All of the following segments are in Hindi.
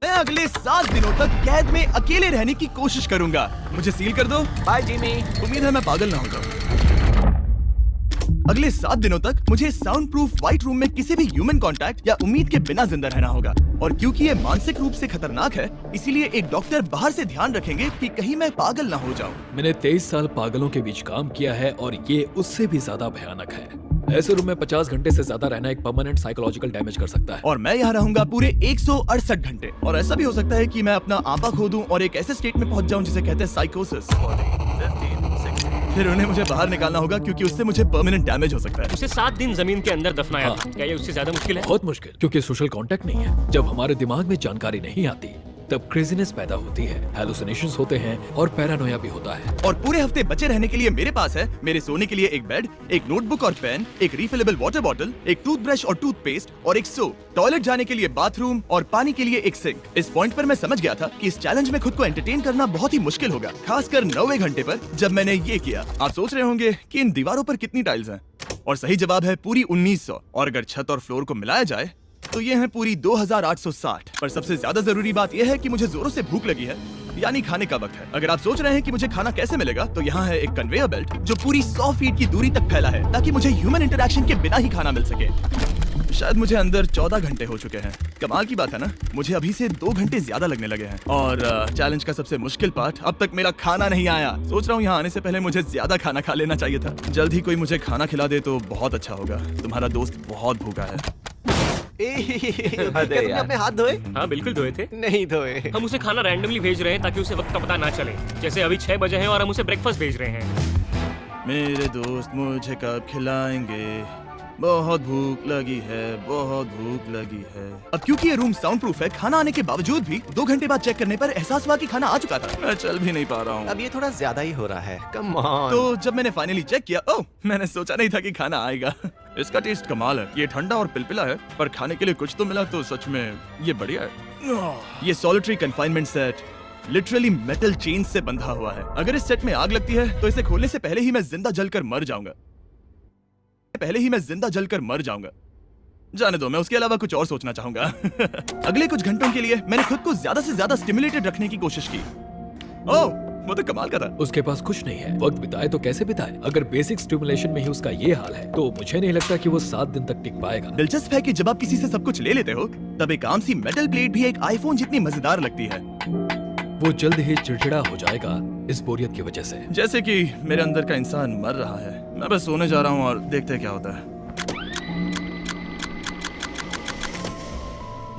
मैं अगले 7 दिनों तक कैद में अकेले रहने की कोशिश करूंगा। मुझे सील कर दो। Bye Jimmy. उम्मीद है मैं पागल ना हो जाऊं। अगले 7 दिनों तक मुझे साउंड प्रूफ व्हाइट रूम में किसी भी ह्यूमन कांटेक्ट या उम्मीद के बिना जिंदा रहना होगा। और क्योंकि ये मानसिक रूप से खतरनाक है, इसीलिए एक डॉक्टर बाहर से ध्यान रखेंगे कि कहीं मैं पागल ना हो जाऊं। मैंने 23 साल पागलों के बीच काम किया है और ये उससे भी ज्यादा भयानक है। ऐसे रूम में 50 घंटे से ज्यादा रहना एक परमानेंट साइकोलॉजिकल डैमेज कर सकता है। और मैं यहाँ रहूंगा पूरे 168 घंटे। और ऐसा भी हो सकता है कि मैं अपना आपा खो दूं और एक ऐसे स्टेट में पहुंच जाऊं जिसे कहते हैं साइकोसिस। फिर उन्हें मुझे बाहर निकालना होगा क्योंकि उससे मुझे परमानेंट डैमेज हो सकता है। उसे 7 दिन जमीन के अंदर दफनाया हाँ। था। क्या ये उससे ज्यादा मुश्किल है? बहुत मुश्किल, क्योंकि सोशल कांटेक्ट नहीं है। जब हमारे दिमाग में जानकारी नहीं आती तब क्रेजीनेस पैदा होती है, हैलुसिनेशंस होते हैं और पैरानोया भी होता है। और पूरे हफ्ते बचे रहने के लिए मेरे पास है मेरे सोने के लिए एक बेड, एक नोटबुक और पेन, एक रिफिलेबल वाटर बॉटल, एक टूथब्रश और टूथपेस्ट और एक सोप, टॉयलेट जाने के लिए बाथरूम और पानी के लिए एक सिंक। इस पॉइंट पर मैं समझ गया था कि इस चैलेंज में खुद को एंटरटेन करना बहुत ही मुश्किल होगा, खासकर 9वें घंटे पर जब मैंने ये किया। आप सोच रहे होंगे कि इन दीवारों पर कितनी टाइल्स हैं? और सही जवाब है पूरी 1900। और अगर छत और फ्लोर को मिलाया जाए तो ये है पूरी 2860। पर सबसे ज्यादा जरूरी बात यह है कि मुझे जोरों से भूख लगी है, यानी खाने का वक्त है। अगर आप सोच रहे हैं कि मुझे खाना कैसे मिलेगा, तो यहाँ है एक कन्वेयर बेल्ट जो पूरी 100 फीट की दूरी तक फैला है, ताकि मुझे ह्यूमन इंटरैक्शन के बिना ही खाना मिल सके। शायद मुझे अंदर 14 घंटे हो चुके हैं। कमाल की बात है ना, मुझे अभी से 2 घंटे ज्यादा लगने लगे हैं। और चैलेंज का सबसे मुश्किल पार्ट, अब तक मेरा खाना नहीं आया। सोच रहा हूँ यहाँ आने से पहले मुझे ज्यादा खाना खा लेना चाहिए था। जल्द ही कोई मुझे खाना खिला दे तो बहुत अच्छा होगा। तुम्हारा दोस्त बहुत भूखा है। क्या तुमने अपने हाथ धोए? हाँ बिल्कुल धोए थे। नहीं धोए। हम उसे खाना रैंडमली भेज रहे हैं ताकि उसे वक्त का पता ना चले। जैसे अभी 6 बजे हैं और हम उसे ब्रेकफास्ट भेज रहे हैं। मेरे दोस्त मुझे कब खिलाएंगे? बहुत भूख लगी है, बहुत भूख लगी है। अब क्योंकि ये रूम साउंड प्रूफ है, खाना आने के बावजूद भी 2 घंटे बाद चेक करने पर एहसास हुआ कि खाना आ चुका था। मैं चल भी नहीं पा रहा हूँ। अब ये थोड़ा ज्यादा ही हो रहा है। Come on. तो जब मैंने फाइनली चेक किया, ओह, मैंने सोचा नहीं था कि खाना आएगा। इसका टेस्ट कमाल है। ये ठंडा और पिलपिला है, पर खाने के लिए कुछ तो मिला, तो सच में ये बढ़िया है। ये solitary confinement set literally metal chain से बंधा हुआ है। अगर इस सेट में आग लगती है तो इसे खोलने से पहले ही मैं जिंदा जलकर मर जाऊंगा। जाने दो, मैं उसके अलावा कुछ और सोचना चाहूंगा। अगले कुछ घंटों के लिए मैंने खुद को ज्यादा से ज्यादा स्टिमुलेटेड रखने की कोशिश की। ओह, वो तो कमाल का था। उसके पास कुछ नहीं है, वक्त बिताए तो कैसे बिताए? अगर बेसिक स्टिमुलेशन में ही उसका ये हाल है तो मुझे नहीं लगता कि वो 7 दिन तक टिक पाएगा। दिलचस्प है कि जब आप किसी से सब कुछ ले लेते हो, तब एक आम सी मेटल प्लेट भी एक आईफोन जितनी मजेदार लगती है। वो जल्द ही चिड़चिड़ा हो जाएगा इस बोरियत की वजह से। जैसे कि मेरे अंदर का इंसान मर रहा है। मैं बस सोने जा रहा हूँ और देखते हैं क्या होता है।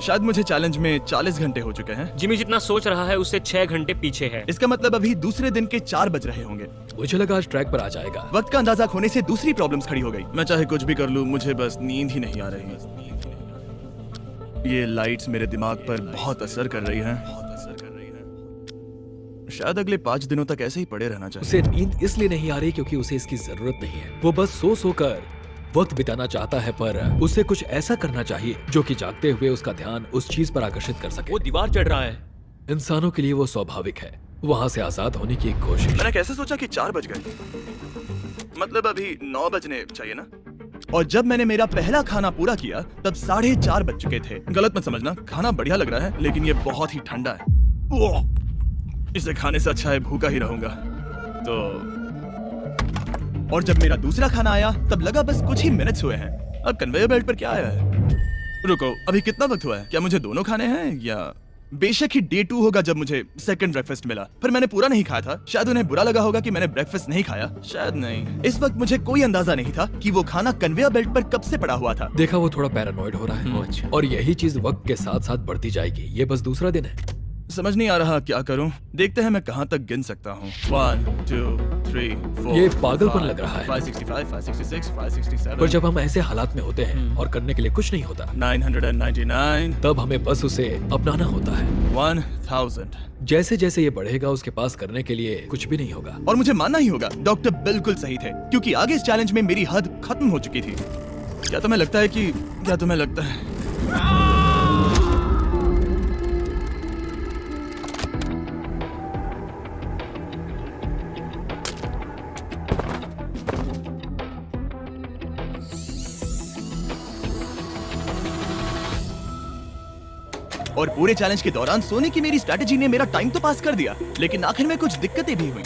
शायद मुझे चैलेंज में 40 घंटे हो चुके हैं। जिमी जितना सोच रहा है उससे 6 घंटे पीछे है। इसका मतलब अभी दूसरे दिन के 4 बज रहे होंगे। मुझे लगा आज ट्रैक पर आ जाएगा। वक्त का अंदाजा खोने से दूसरी प्रॉब्लम्स खड़ी हो गई। मैं चाहे कुछ भी कर लूं, मुझे बस नींद ही नहीं आ रही। ये लाइट्स मेरे दिमाग पर बहुत असर कर रही हैं। शायद अगले 5 दिनों तक ऐसे ही पड़े रहना चाहिए। उसे नींद इसलिए नहीं आ रही क्योंकि उसे इसकी जरूरत नहीं है। वो बस सो कर वक्त बिताना चाहता है, पर उसे कुछ ऐसा करना चाहिए जो कि जागते हुए उसका ध्यान उस चीज पर आकर्षित कर सके। वो दीवार चढ़ रहा है। इंसानों के लिए वो स्वाभाविक है, वहाँ से आजाद होने की एक कोशिश। मैंने कैसे सोचा कि 4 बज गए? मतलब अभी 9 बजने चाहिए ना? और जब मैंने मेरा पहला खाना पूरा किया तब 4:30 बज चुके थे। गलत मत समझना, खाना बढ़िया लग रहा है, लेकिन ये बहुत ही ठंडा है। इसे खाने से अच्छा है भूखा ही रहूंगा। तो और जब मेरा दूसरा खाना आया तब लगा बस कुछ ही मिनट्स हुए हैं। अब कन्वेयर बेल्ट पर क्या आया है? रुको, अभी कितना वक्त हुआ है? क्या मुझे दोनों खाने हैं या बेशक ही डे 2 होगा जब मुझे सेकंड ब्रेकफास्ट मिला, पर मैंने पूरा नहीं खाया था। शायद उन्हें बुरा लगा होगा कि मैंने ब्रेकफास्ट नहीं खाया, शायद नहीं। इस वक्त मुझे कोई अंदाजा नहीं था कि वो खाना कन्वेयर बेल्ट पर कब से पड़ा हुआ था। देखा, वो थोड़ा पैरानॉइड हो रहा है। अच्छा। और यही चीज वक्त के साथ साथ बढ़ती जाएगी। ये बस दूसरा दिन है। समझ नहीं आ रहा क्या करूं। देखते हैं मैं कहां तक गिन सकता हूं। 1 2 3 4। ये पागलपन लग रहा है। 565 566 567। पर जब हम ऐसे हालात में होते हैं और करने के लिए कुछ नहीं होता, 999। तब हमें बस उसे अपनाना होता है। 1000। जैसे जैसे ये बढ़ेगा उसके पास करने के लिए कुछ भी नहीं होगा। और मुझे मानना ही होगा, डॉक्टर बिल्कुल सही थे, क्योंकि आगे इस चैलेंज में मेरी हद खत्म हो चुकी थी। क्या तुम्हें लगता है? और पूरे चैलेंज के दौरान सोने की मेरी स्ट्रैटेजी ने मेरा टाइम तो पास कर दिया, लेकिन आखिर में कुछ दिक्कतें भी हुई।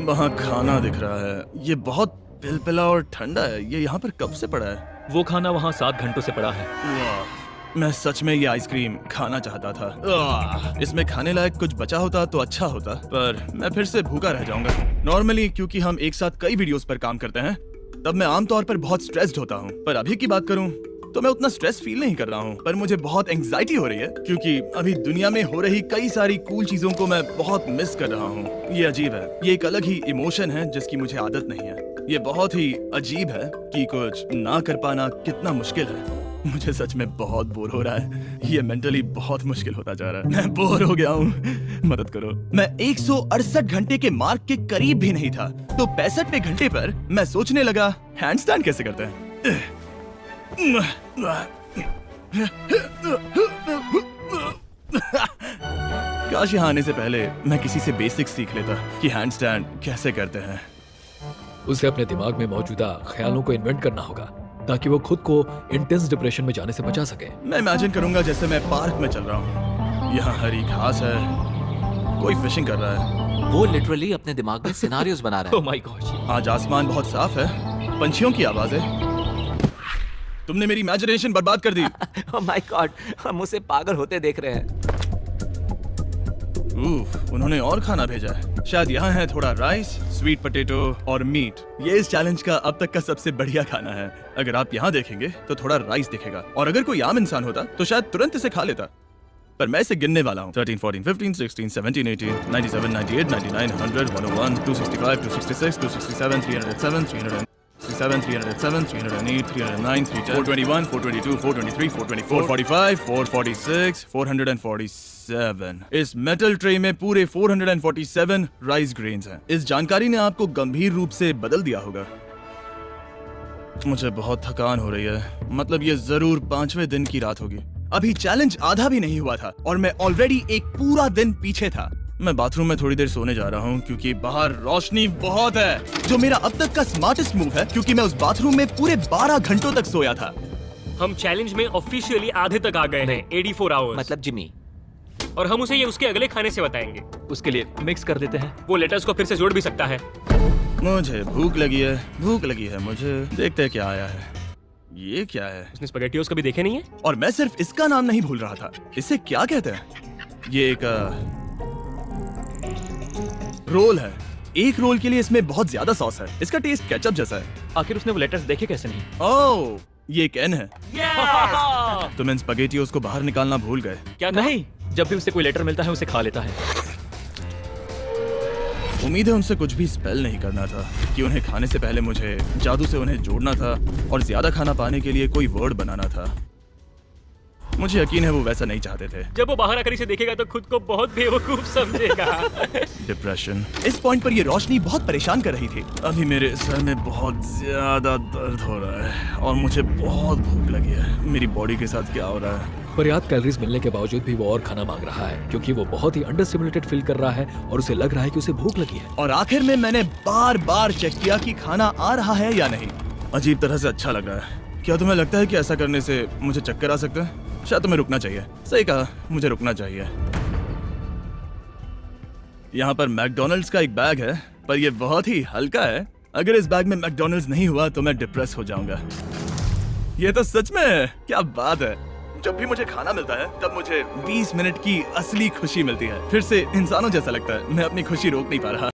वहाँ खाना दिख रहा है, ये बहुत पिलपिला और ठंडा है। ये यहाँ पर कब से पड़ा है? वो खाना वहाँ 7 घंटों से पड़ा है। वाह, मैं सच में ये आइसक्रीम खाना चाहता था। इसमें खाने लायक कुछ बचा होता तो अच्छा होता, पर मैं फिर से भूखा रह जाऊंगा। नॉर्मली क्योंकि हम एक साथ कई वीडियोस पर काम करते हैं, तब मैं आमतौर पर बहुत स्ट्रेस्ड होता हूँ। पर अभी की बात करूँ तो मैं उतना स्ट्रेस फील नहीं कर रहा हूँ, पर मुझे बहुत एंग्जाइटी हो रही है क्योंकि अभी दुनिया में हो रही कई सारी कूल चीजों को मैं बहुत मिस कर रहा हूँ। ये अजीब है, ये एक अलग ही इमोशन है जिसकी मुझे आदत नहीं है। ये बहुत ही अजीब है कि कुछ ना कर पाना कितना मुश्किल है। मुझे सच में बहुत बोर हो रहा है। ये मेंटली बहुत मुश्किल होता जा रहा है। मैं बोर हो गया हूँ, मदद करो। मैं 168 घंटे के मार्क के करीब भी नहीं था, तो 65वें घंटे पर मैं सोचने लगा हैंडस्टैंड कैसे करते हैं। काश यहाँ आने से पहले मैं किसी से बेसिक्स सीख लेता कि हैंडस्टैंड कैसे करते हैं। उसे अपने दिमाग में मौजूदा ख्यालों को इन्वेंट करना होगा ताकि वो खुद को इंटेंस डिप्रेशन में जाने से बचा सके। मैं इमेजिन करूंगा जैसे मैं पार्क में चल रहा हूँ, यहाँ हरी घास है, कोई फिशिंग कर रहा है। वो लिटरली अपने दिमाग में सिनारियोज बना रहा ओह माय गॉड। आज आसमान बहुत साफ है, पंछियों की आवाजें। तुमने मेरी इमेजिनेशन बर्बाद कर दी। ओह माय गॉड, हम उसे पागल होते देख रहे हैं। उन्होंने और खाना भेजा है। शायद यहाँ है थोड़ा राइस, स्वीट पोटैटो और मीट। ये इस चैलेंज का अब तक का सबसे बढ़िया खाना है। अगर आप यहाँ देखेंगे तो थोड़ा राइस दिखेगा, और अगर कोई आम इंसान होता तो शायद तुरंत इसे खा लेता, पर मैं इसे गिनने वाला हूँ। 13, 14, 15, 16, 17, 18, 97, 98, 99, 100, 101, 265, 266, 267, 307, 367, 307, 308, 309, 421, 422, 423, 424, 445, 446, 447। इस मेटल ट्रे में पूरे 447 राइस ग्रेन्स हैं। इस जानकारी ने आपको गंभीर रूप से बदल दिया होगा। मुझे बहुत थकान हो रही है, मतलब ये जरूर 5वें दिन की रात होगी। अभी चैलेंज आधा भी नहीं हुआ था और मैं ऑलरेडी एक पूरा दिन पीछे था। मैं बाथरूम में थोड़ी देर सोने जा रहा हूँ क्योंकि बाहर रोशनी बहुत है, जो मेरा अब तक का स्मार्टेस्ट मूव है क्योंकि मैं उस बाथरूम में पूरे 12 घंटों तक सोया था। हम चैलेंज में ऑफिशियली आधे तक आ गए हैं, 84 आवर्स। मतलब जिमी, और हम उसे ये उसके अगले खाने से बताएंगे। उसके लिए मिक्स कर देते हैं। वो लेटर्स को फिर से जोड़ भी सकता है। मुझे भूख लगी है, मुझे। देखते हैं क्या आया है। ये क्या है? उसने स्पैगेटियोस कभी देखे नहीं है? और मैं सिर्फ इसका नाम नहीं भूल रहा था। इसे क्या कहते हैं? ये एक रोल है। एक रोल के लिए इसमें बहुत ज्यादा सॉस है। इसका टेस्ट केचप जैसा है। आखिर उसने वो लेटर्स देखे कैसे नहीं? ओह, ये कैन है। तुम इन स्पैगेटियोस को बाहर निकालना भूल गए। क्या नहीं, जब भी उसे कोई लेटर मिलता है उसे खा लेता है। उम्मीद है उनसे कुछ भी स्पेल नहीं करना था कि उन्हें खाने से पहले मुझे जादू से उन्हें जोड़ना था और ज्यादा खाना पाने के लिए कोई वर्ड बनाना था। मुझे यकीन है वो वैसा नहीं चाहते थे। जब वो बाहर आकर इसे देखेगा तो खुद को बहुत बेवकूफ समझेगा। डिप्रेशन। इस पॉइंट पर ये रोशनी बहुत परेशान कर रही थी। अभी मेरे सर में बहुत ज्यादा दर्द हो रहा है और मुझे बहुत भूख लगी है। मेरी बॉडी के साथ क्या हो रहा है? पर्याप्त कैलोरीज मिलने के बावजूद भी वो और खाना मांग रहा है क्योंकि वो बहुत ही अंडर स्टिमुलेटेड फील कर रहा है और उसे लग रहा है कि उसे भूख लगी है। और आखिर में मैंने बार बार चेक किया कि खाना आ रहा है या नहीं। अजीब तरह से अच्छा लग रहा है। क्या तुम्हें लगता है कि ऐसा करने से मुझे चक्कर आ सकता है? शायद तुम्हें रुकना चाहिए। सही कहा, मुझे रुकना चाहिए। यहाँ पर मैकडॉनल्ड्स का एक बैग है, पर यह बहुत ही हल्का है। अगर इस बैग में मैकडॉनल्ड्स नहीं हुआ तो मैं डिप्रेस हो जाऊंगा। ये तो सच में है, क्या बात है। जब भी मुझे खाना मिलता है तब मुझे 20 मिनट की असली खुशी मिलती है। फिर से इंसानों जैसा लगता है। मैं अपनी खुशी रोक नहीं पा रहा।